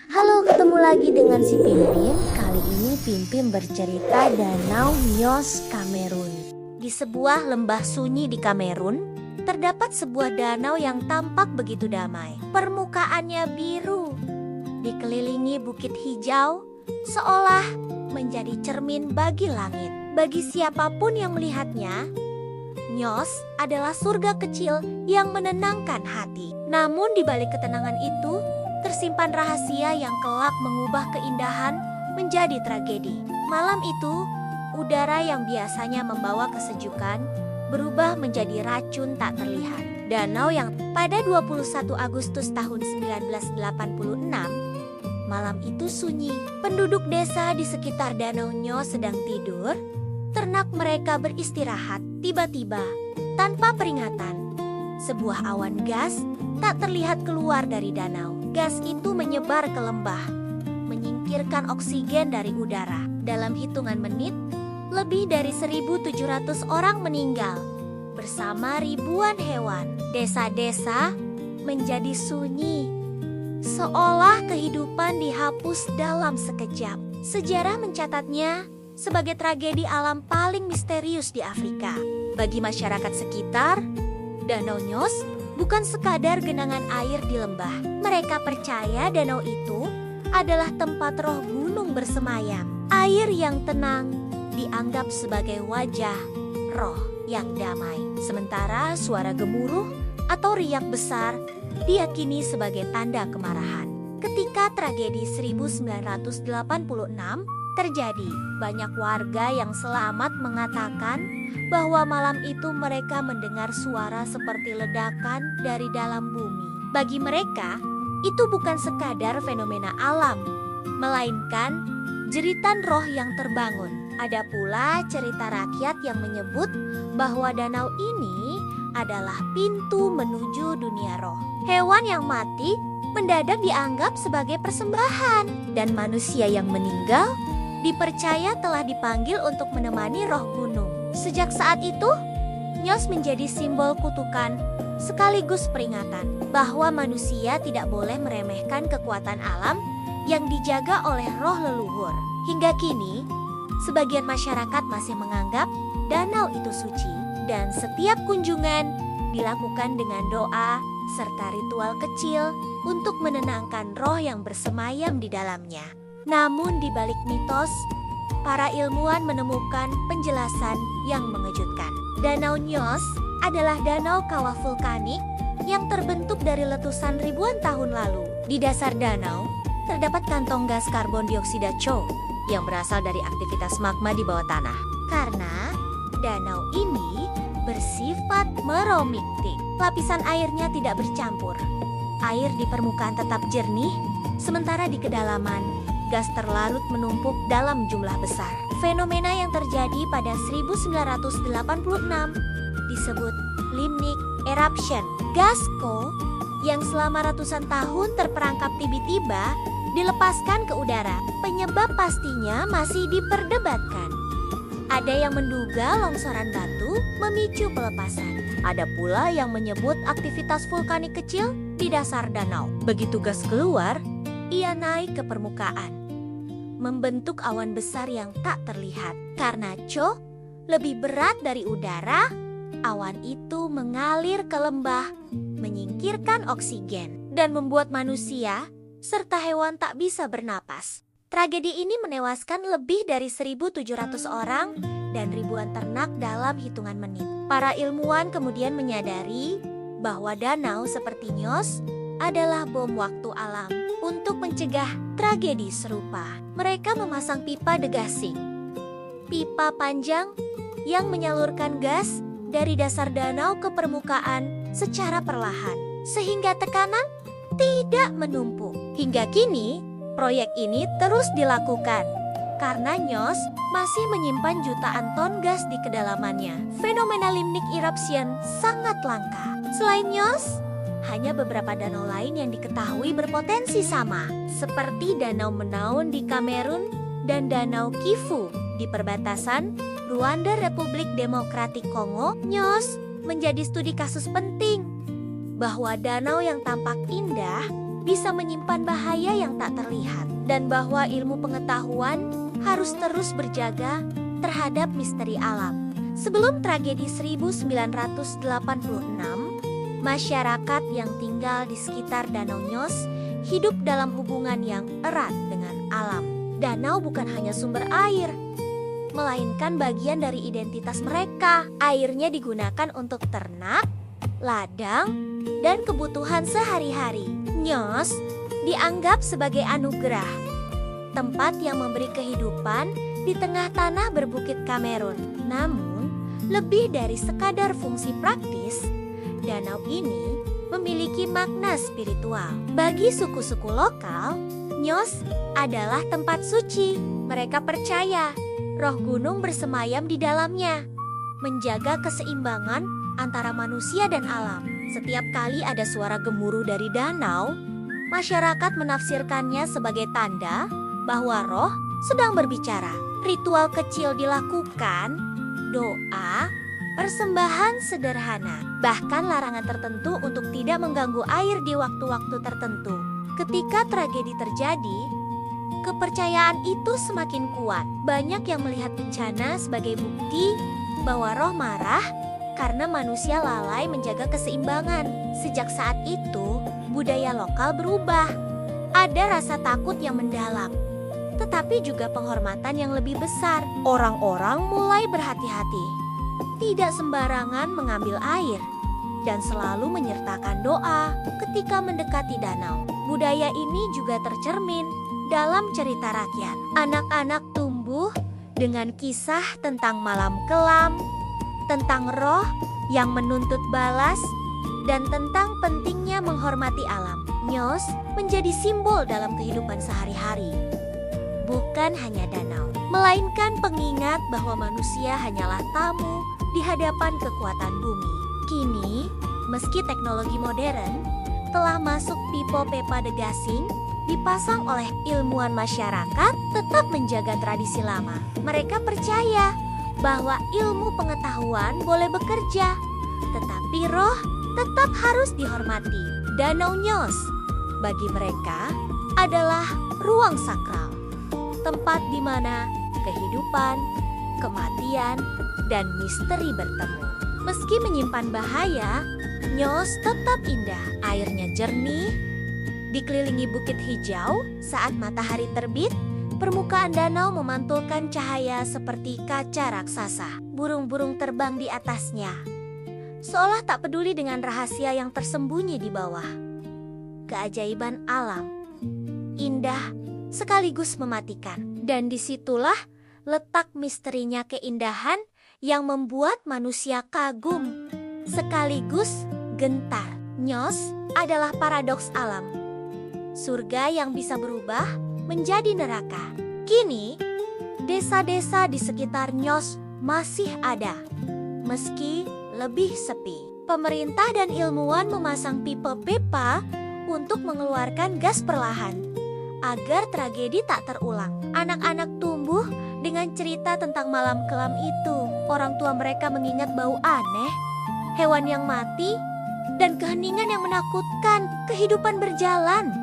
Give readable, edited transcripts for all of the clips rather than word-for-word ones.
Halo, ketemu lagi dengan si Pimpin. Kali ini Pimpin bercerita Danau Nyos, Kamerun. Di sebuah lembah sunyi di Kamerun, terdapat sebuah danau yang tampak begitu damai. Permukaannya biru, dikelilingi bukit hijau, seolah menjadi cermin bagi langit. Bagi siapapun yang melihatnya, Nyos adalah surga kecil yang menenangkan hati. Namun di balik ketenangan itu, tersimpan rahasia yang kelak mengubah keindahan menjadi tragedi. Malam itu, udara yang biasanya membawa kesejukan berubah menjadi racun tak terlihat. Danau yang pada 21 Agustus tahun 1986, malam itu sunyi. Penduduk desa di sekitar Danau Nyos sedang tidur. Ternak mereka beristirahat. Tiba-tiba, tanpa peringatan, sebuah awan gas tak terlihat keluar dari danau. Gas itu menyebar ke lembah, menyingkirkan oksigen dari udara. Dalam hitungan menit, lebih dari 1.700 orang meninggal, bersama ribuan hewan. Desa-desa menjadi sunyi, seolah kehidupan dihapus dalam sekejap. Sejarah mencatatnya sebagai tragedi alam paling misterius di Afrika. Bagi masyarakat sekitar, Danau Nyos bukan sekadar genangan air di lembah. Mereka percaya danau itu adalah tempat roh gunung bersemayam. Air yang tenang dianggap sebagai wajah roh yang damai. Sementara suara gemuruh atau riak besar diyakini sebagai tanda kemarahan. Ketika tragedi 1986 terjadi, banyak warga yang selamat mengatakan bahwa malam itu mereka mendengar suara seperti ledakan dari dalam bumi. Bagi mereka, itu bukan sekadar fenomena alam, melainkan jeritan roh yang terbangun. Ada pula cerita rakyat yang menyebut bahwa danau ini adalah pintu menuju dunia roh. Hewan yang mati mendadak dianggap sebagai persembahan, dan manusia yang meninggal dipercaya telah dipanggil untuk menemani roh gunung. Sejak saat itu, Nyos menjadi simbol kutukan sekaligus peringatan bahwa manusia tidak boleh meremehkan kekuatan alam yang dijaga oleh roh leluhur. Hingga kini, sebagian masyarakat masih menganggap danau itu suci, dan setiap kunjungan dilakukan dengan doa serta ritual kecil untuk menenangkan roh yang bersemayam di dalamnya. Namun di balik mitos, para ilmuwan menemukan penjelasan yang mengejutkan. Danau Nyos adalah danau kawah vulkanik yang terbentuk dari letusan ribuan tahun lalu. Di dasar danau, terdapat kantong gas karbon dioksida CO yang berasal dari aktivitas magma di bawah tanah. Karena danau ini bersifat meromiktik, lapisan airnya tidak bercampur. Air di permukaan tetap jernih, sementara di kedalaman gas terlarut menumpuk dalam jumlah besar. Fenomena yang terjadi pada 1986 disebut limnic eruption. Gas CO yang selama ratusan tahun terperangkap tiba-tiba dilepaskan ke udara. Penyebab pastinya masih diperdebatkan. Ada yang menduga longsoran batu memicu pelepasan. Ada pula yang menyebut aktivitas vulkanik kecil di dasar danau. Begitu gas keluar, ia naik ke permukaan, membentuk awan besar yang tak terlihat. Karena CO lebih berat dari udara, awan itu mengalir ke lembah, menyingkirkan oksigen, dan membuat manusia serta hewan tak bisa bernapas. Tragedi ini menewaskan lebih dari 1.700 orang dan ribuan ternak dalam hitungan menit. Para ilmuwan kemudian menyadari bahwa danau seperti Nyos adalah bom waktu alam untuk mencegah tragedi serupa. Mereka memasang pipa degasing, pipa panjang yang menyalurkan gas dari dasar danau ke permukaan secara perlahan, sehingga tekanan tidak menumpuk. Hingga kini, proyek ini terus dilakukan karena Nyos masih menyimpan jutaan ton gas di kedalamannya. Fenomena limnic eruption sangat langka. Selain Nyos, hanya beberapa danau lain yang diketahui berpotensi sama, seperti Danau Menaun di Kamerun dan Danau Kivu di perbatasan Rwanda Republik Demokratik Kongo. Nyos menjadi studi kasus penting bahwa danau yang tampak indah bisa menyimpan bahaya yang tak terlihat, dan bahwa ilmu pengetahuan harus terus berjaga terhadap misteri alam. Sebelum tragedi 1986, masyarakat yang tinggal di sekitar Danau Nyos hidup dalam hubungan yang erat dengan alam. Danau bukan hanya sumber air, melainkan bagian dari identitas mereka. Airnya digunakan untuk ternak, ladang, dan kebutuhan sehari-hari. Nyos dianggap sebagai anugerah, tempat yang memberi kehidupan di tengah tanah berbukit Kamerun. Namun, lebih dari sekadar fungsi praktis, danau ini memiliki makna spiritual. Bagi suku-suku lokal, Nyos adalah tempat suci. Mereka percaya roh gunung bersemayam di dalamnya, menjaga keseimbangan antara manusia dan alam. Setiap kali ada suara gemuruh dari danau, masyarakat menafsirkannya sebagai tanda bahwa roh sedang berbicara. Ritual kecil dilakukan, doa, persembahan sederhana, bahkan larangan tertentu untuk tidak mengganggu air di waktu-waktu tertentu. Ketika tragedi terjadi, kepercayaan itu semakin kuat. Banyak yang melihat bencana sebagai bukti bahwa roh marah karena manusia lalai menjaga keseimbangan. Sejak saat itu, budaya lokal berubah. Ada rasa takut yang mendalam, tetapi juga penghormatan yang lebih besar. Orang-orang mulai berhati-hati, tidak sembarangan mengambil air, dan selalu menyertakan doa ketika mendekati danau. Budaya ini juga tercermin dalam cerita rakyat. Anak-anak tumbuh dengan kisah tentang malam kelam, tentang roh yang menuntut balas, dan tentang pentingnya menghormati alam. Nyos menjadi simbol dalam kehidupan sehari-hari. Bukan hanya danau, melainkan pengingat bahwa manusia hanyalah tamu di hadapan kekuatan bumi. Kini, meski teknologi modern telah masuk pipa de gasing, dipasang oleh ilmuwan masyarakat, tetap menjaga tradisi lama. Mereka percaya bahwa ilmu pengetahuan boleh bekerja, tetapi roh tetap harus dihormati. Danau Nyos bagi mereka adalah ruang sakral, tempat di mana kehidupan, kematian, dan misteri bertemu. Meski menyimpan bahaya, Nyos tetap indah. Airnya jernih, dikelilingi bukit hijau. Saat matahari terbit, permukaan danau memantulkan cahaya seperti kaca raksasa. Burung-burung terbang di atasnya, seolah tak peduli dengan rahasia yang tersembunyi di bawah. Keajaiban alam, indah sekaligus mematikan. Dan disitulah letak misterinya keindahan yang membuat manusia kagum sekaligus gentar. Nyos adalah paradoks alam, surga yang bisa berubah menjadi neraka. Kini, desa-desa di sekitar Nyos masih ada, meski lebih sepi. Pemerintah dan ilmuwan memasang pipa-pipa untuk mengeluarkan gas perlahan agar tragedi tak terulang. Anak-anak tumbuh dengan cerita tentang malam kelam itu. Orang tua mereka mengingat bau aneh, hewan yang mati, dan keheningan yang menakutkan. Kehidupan berjalan,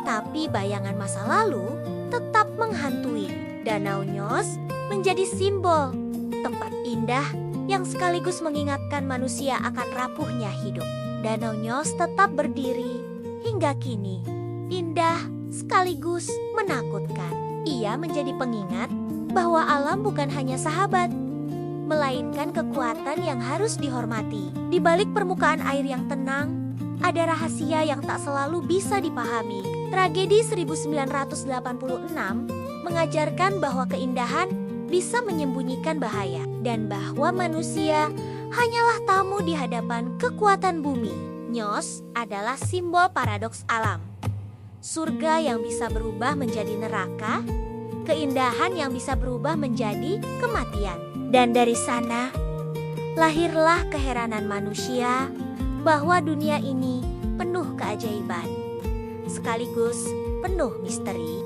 tapi bayangan masa lalu tetap menghantui. Danau Nyos menjadi simbol tempat indah yang sekaligus mengingatkan manusia akan rapuhnya hidup. Danau Nyos tetap berdiri hingga kini, indah sekaligus menakutkan. Ia menjadi pengingat bahwa alam bukan hanya sahabat, melainkan kekuatan yang harus dihormati. Di balik permukaan air yang tenang, ada rahasia yang tak selalu bisa dipahami. Tragedi 1986 mengajarkan bahwa keindahan bisa menyembunyikan bahaya, dan bahwa manusia hanyalah tamu di hadapan kekuatan bumi. Nyos adalah simbol paradoks alam. Surga yang bisa berubah menjadi neraka, keindahan yang bisa berubah menjadi kematian. Dan dari sana, lahirlah keheranan manusia bahwa dunia ini penuh keajaiban, sekaligus penuh misteri.